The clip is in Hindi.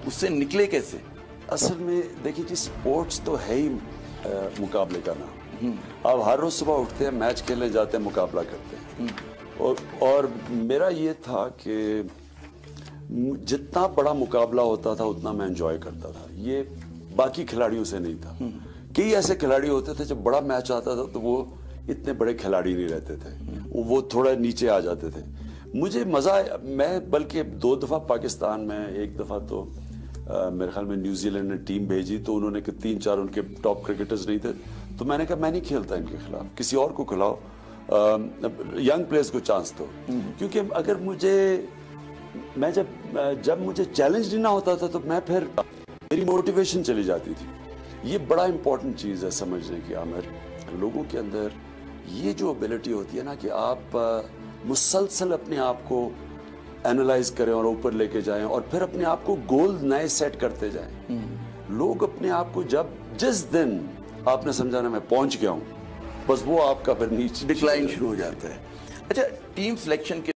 उससे निकले कैसे? असल में देखिए जी, स्पोर्ट्स तो है ही मुकाबले का नाम। आप हर रोज सुबह उठते हैं, मैच खेलने जाते हैं, मुकाबला करते हैं। और मेरा ये था कि जितना बड़ा मुकाबला होता था उतना मैं एंजॉय करता था। ये बाकी खिलाड़ियों से नहीं था। कई ऐसे खिलाड़ी होते थे, जब बड़ा मैच आता था तो वो इतने बड़े खिलाड़ी नहीं रहते थे, वो थोड़ा नीचे आ जाते थे। मुझे मजा, मैं बल्कि 2 दफा पाकिस्तान में, एक दफा तो मेरे ख्याल में न्यूजीलैंड ने टीम भेजी तो उन्होंने 3-4 उनके टॉप क्रिकेटर्स नहीं थे, तो मैंने कहा मैं नहीं खेलता इनके खिलाफ, किसी और को खिलाओ, यंग प्लेयर्स को चांस दो। क्योंकि अगर जब मुझे चैलेंज लेना होता था तो मैं फिर मेरी मोटिवेशन चली जाती थी। ये बड़ा इंपॉर्टेंट चीज़ है समझने की आमिर, लोगों के अंदर ये जो एबिलिटी होती है ना कि आप मुसलसल अपने आप को एनालाइज करें और ऊपर लेके जाएं और फिर अपने आप को गोल नए सेट करते जाएं। लोग अपने आप को जिस दिन आपने समझा ना मैं पहुंच गया हूं, बस वो आपका फिर नीचे डिक्लाइन शुरू हो जाता है। अच्छा, टीम सिलेक्शन के